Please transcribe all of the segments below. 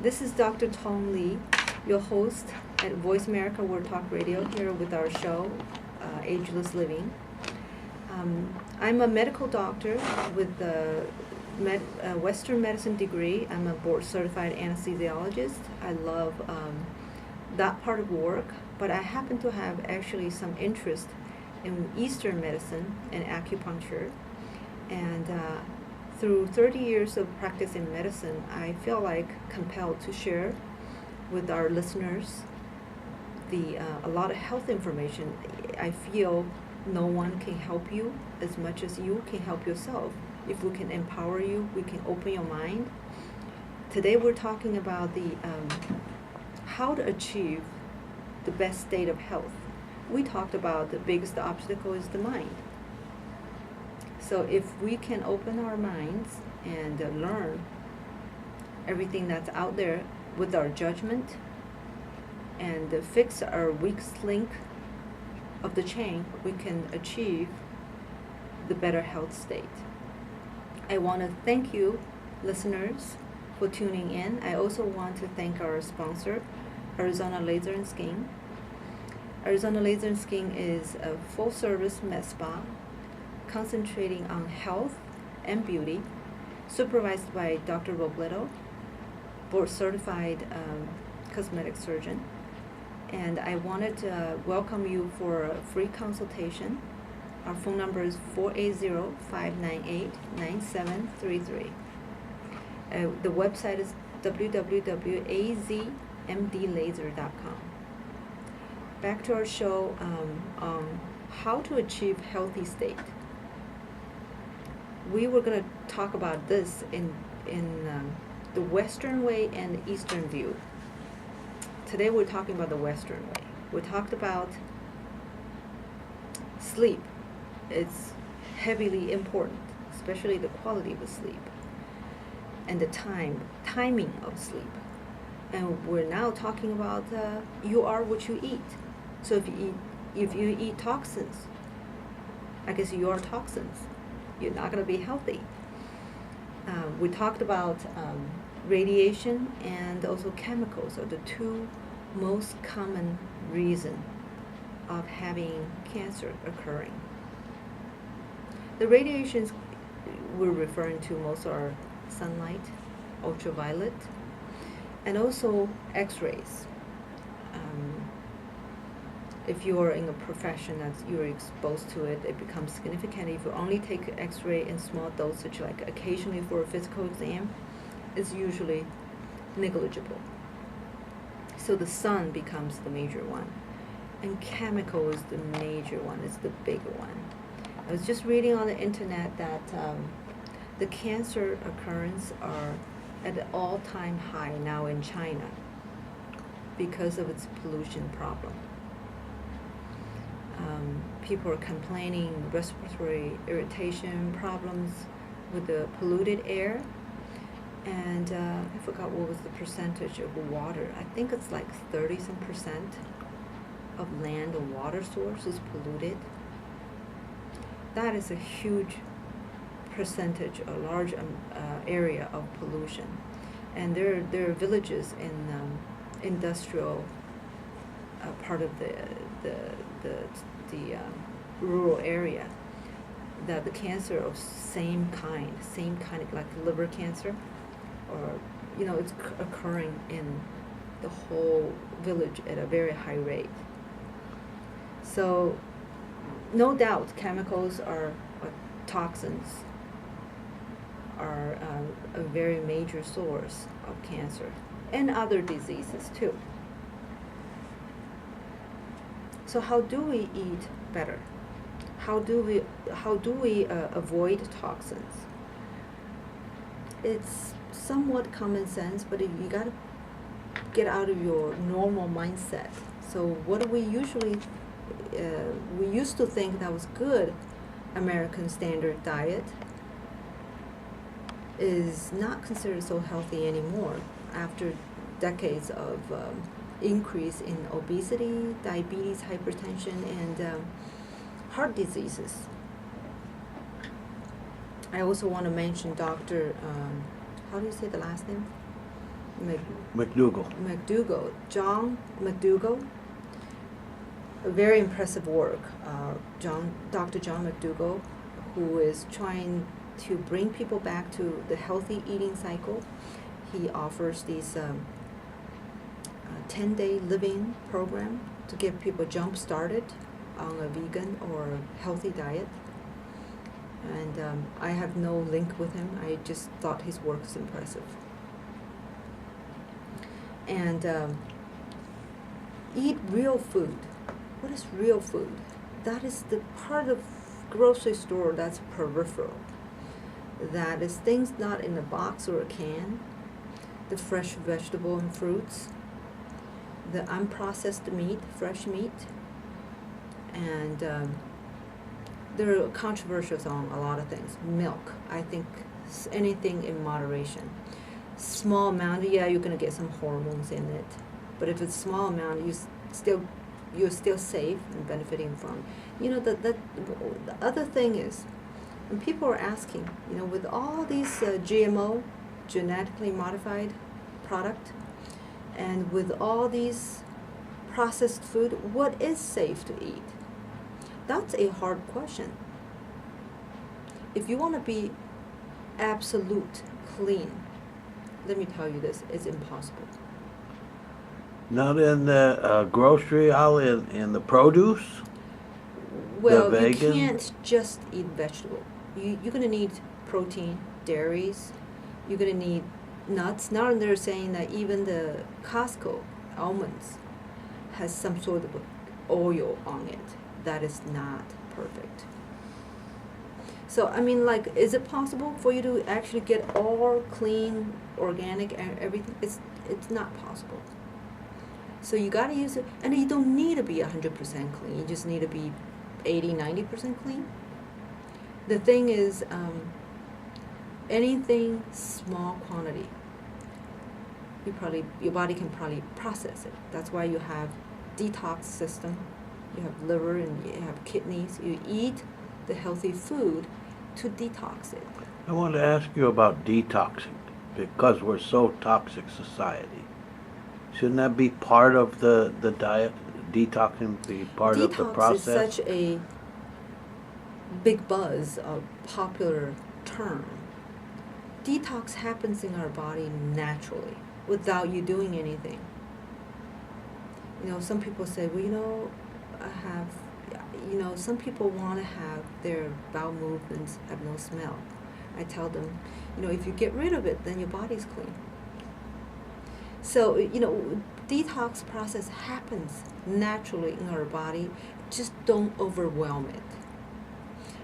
This is Dr. Tong Lee, your host at Voice America World Talk Radio, here with our show, Ageless Living. I'm a medical doctor with a Western medicine degree. I'm a board-certified anesthesiologist. I love that part of work, but I happen to have actually some interest in Eastern medicine and acupuncture. And through 30 years of practice in medicine, I feel like compelled to share with our listeners a lot of health information. I feel no one can help you as much as you can help yourself. If we can empower you, we can open your mind. Today we're talking about how to achieve the best state of health. We talked about the biggest obstacle is the mind. So if we can open our minds and learn everything that's out there with our judgment and fix our weak link of the chain, we can achieve the better health state. I want to thank you, listeners, for tuning in. I also want to thank our sponsor, Arizona Laser and Skin. Arizona Laser and Skin is a full-service med spa concentrating on health and beauty, supervised by Dr. Robledo, board-certified cosmetic surgeon. And I wanted to welcome you for a free consultation. Our phone number is 480-598-9733. The website is www.azmdlaser.com. Back to our show on how to achieve healthy state. We were going to talk about this in the Western way and the Eastern view. Today we're talking about the Western way. We talked about sleep. It's heavily important, especially the quality of the sleep and the timing of sleep. And we're now talking about you are what you eat. So if you eat toxins, I guess you are toxins. You're not going to be healthy. We talked about radiation and also chemicals are the two most common reasons of having cancer occurring. The radiations we're referring to most are sunlight, ultraviolet, and also X-rays. If you are in a profession that you're exposed to it, it becomes significant. If you only take X-ray in small dosage, like occasionally for a physical exam, it's usually negligible. So the sun becomes the major one, and chemical is the major one, it's the bigger one. I was just reading on the internet that the cancer occurrence are at an all-time high now in China because of its pollution problem. People are complaining respiratory irritation problems with the polluted air, and I forgot what was the percentage of water. I think it's like 30% of land and water source is polluted. That is a huge percentage, a large area of pollution. And there are villages in industrial part of the rural area that the cancer of same kind of like liver cancer, or it's occurring in the whole village at a very high rate. So no doubt chemicals or toxins are a very major source of cancer and other diseases too. So how do we eat better? How do we avoid toxins? It's somewhat common sense, but you got to get out of your normal mindset. So what do we usually we used to think that was good American standard diet is not considered so healthy anymore after decades of increase in obesity, diabetes, hypertension, and heart diseases. I also want to mention Dr. How do you say the last name? McDougall, John McDougall. A very impressive work. Dr. John McDougall, who is trying to bring people back to the healthy eating cycle. He offers these 10-day living program to get people jump started on a vegan or healthy diet. And I have no link with him. I just thought his work is impressive. And eat real food. What is real food? That is the part of grocery store that's peripheral. That is things not in a box or a can, the fresh vegetable and fruits, the unprocessed meat, fresh meat, and there are controversies on a lot of things. Milk, I think anything in moderation. Small amount, yeah, you're going to get some hormones in it, but if it's small amount, you're still safe and benefiting from. You know, the other thing is, when people are asking, you know, with all these GMO, genetically modified product, and with all these processed food, what is safe to eat? That's a hard question. If you want to be absolute clean, let me tell you this, it's impossible. Not in the grocery aisle, in the produce? Well, the you vegan? can't just eat vegetable. You're going to need protein, dairies. You're going to need nuts. Now they're saying that even the Costco almonds has some sort of oil on it. That is not perfect. So, I mean, like, is it possible for you to actually get all clean, organic, and everything? It's not possible. So you got to use it, and you don't need to be 100% clean. You just need to be 80, 90% clean. The thing is, anything small quantity, your body can probably process it. That's why you have detox system. You have liver and you have kidneys. You eat the healthy food to detox it. I want to ask you about detoxing, because we're so toxic society. Shouldn't that be part of the diet? Detoxing be part of the process? Detox is such a big buzz, a popular term. Detox happens in our body naturally, without you doing anything. You know, some people say, well, you know, some people want to have their bowel movements have no smell. I tell them, you know, if you get rid of it, then your body's clean. So, you know, detox process happens naturally in our body. Just don't overwhelm it.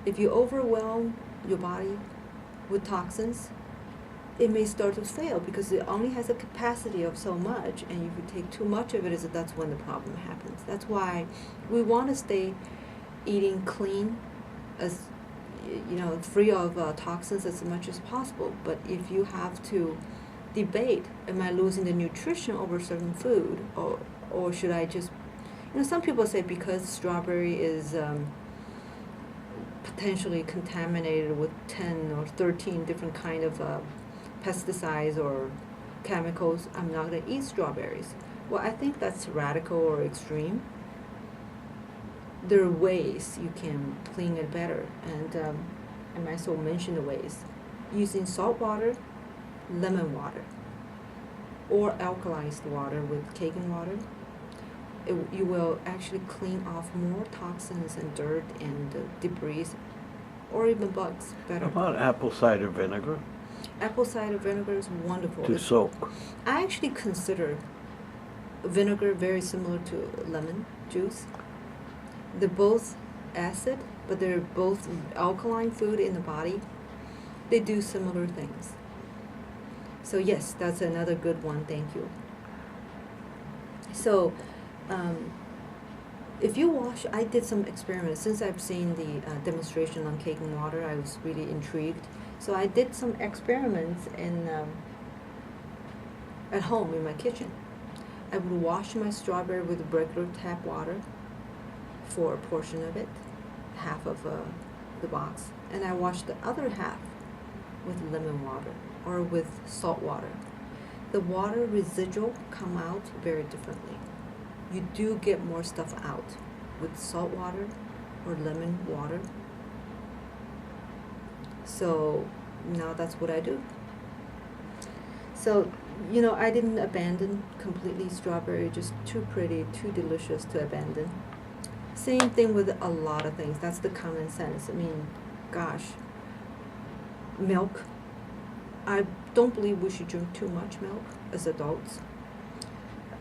If you overwhelm your body with toxins, it may start to fail because it only has a capacity of so much, and if you take too much of it, that's when the problem happens. That's why we want to stay eating clean, as you know, free of toxins as much as possible. But if you have to debate, am I losing the nutrition over certain food, or should I just, you know, some people say because strawberry is potentially contaminated with 10 or 13 different kind of pesticides or chemicals, I'm not going to eat strawberries. Well, I think that's radical or extreme. There are ways you can clean it better, and I might as well mention the ways. Using salt water, lemon water, or alkalized water with Kangen water. You will actually clean off more toxins and dirt and debris, or even bugs better. How about apple cider vinegar? Apple cider vinegar is wonderful. To soak. I actually consider vinegar very similar to lemon juice. They're both acid, but they're both alkaline food in the body. They do similar things. So yes, that's another good one. Thank you. So, if you wash, I did some experiments. Since I've seen the demonstration on Kangen water, I was really intrigued. So I did some experiments at home in my kitchen. I would wash my strawberry with regular tap water for a portion of it, half of the box, and I washed the other half with lemon water or with salt water. the water residual come out very differently. You do get more stuff out with salt water or lemon water. So now that's what I do. So, I didn't abandon completely strawberry, just too pretty, too delicious to abandon. Same thing with a lot of things. That's the common sense. I mean, gosh, milk. I don't believe we should drink too much milk as adults.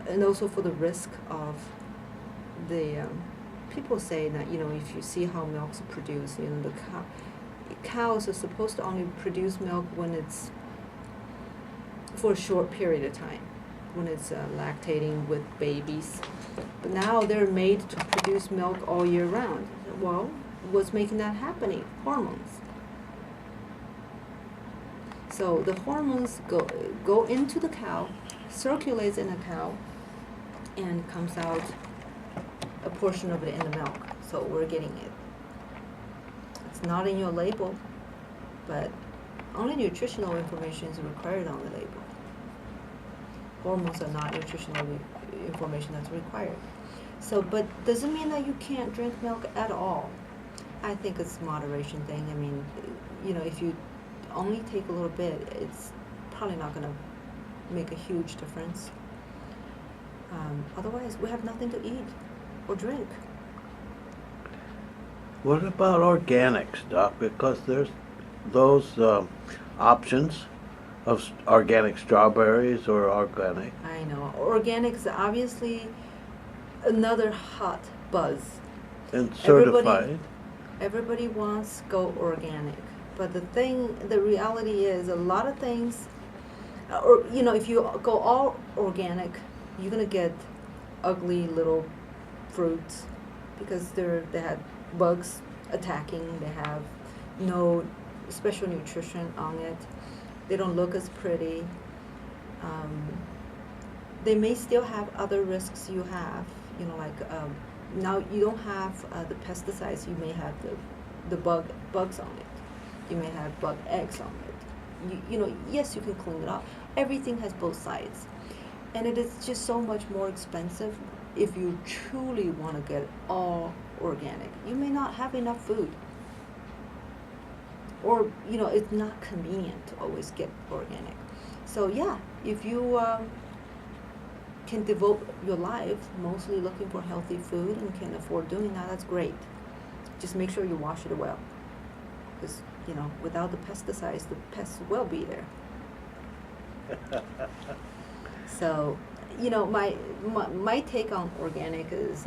And also for the risk of the, people say that, if you see how milk's produced, the cows are supposed to only produce milk when it's for a short period of time, when it's lactating with babies. But now they're made to produce milk all year round. Well, what's making that happening? Hormones. So the hormones go into the cow, circulates in the cow, and comes out a portion of it in the milk. So we're getting it. It's not in your label, but only nutritional information is required on the label. Hormones are not nutritional information that's required. So, but doesn't mean that you can't drink milk at all. I think it's a moderation thing. I mean, if you only take a little bit, it's probably not going to make a huge difference. Otherwise, we have nothing to eat or drink. What about organics, Doc? Because there's those options of organic strawberries or organic. I know. Organics are obviously another hot buzz. And certified. Everybody wants to go organic. But the reality is a lot of things, if you go all organic, you're going to get ugly little fruits because they have bugs attacking, they have no special nutrition on it, they don't look as pretty. They may still have other risks you have, now you don't have the pesticides, you may have the bugs on it. You may have bug eggs on it. Yes, you can clean it up. Everything has both sides. And it is just so much more expensive if you truly want to get all organic. You may not have enough food. Or, it's not convenient to always get organic. So, yeah, if you can devote your life mostly looking for healthy food and can afford doing that, that's great. Just make sure you wash it well. Because, without the pesticides, the pests will be there. So, my take on organic is,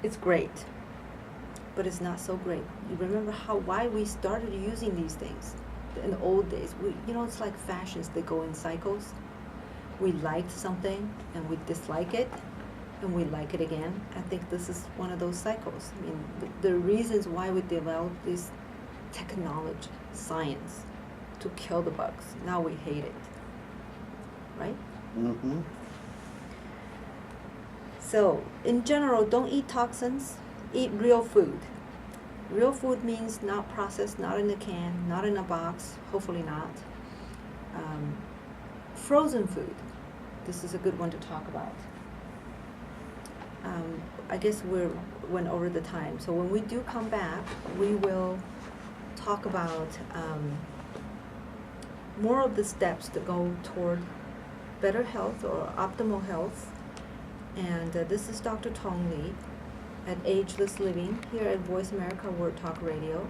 it's great, but it's not so great. You remember why we started using these things in the old days? It's like fashions, they go in cycles. We liked something and we dislike it, and we like it again. I think this is one of those cycles. I mean, the reasons why we developed this technology, science, to kill the bugs. Now we hate it, right? Mm-hmm. So, in general, don't eat toxins. Eat real food. Real food means not processed, not in a can, not in a box, hopefully not. Frozen food. This is a good one to talk about. I guess we went over the time. So when we do come back, we will talk about more of the steps to go toward better health or optimal health. And this is Dr. Tong Li at Ageless Living here at Voice America Word Talk Radio.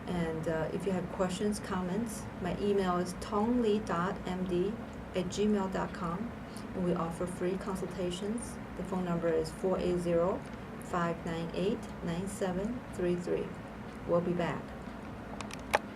And if you have questions, comments, my email is tongli.md@gmail.com. And we offer free consultations. The phone number is 480-598-9733. We'll be back.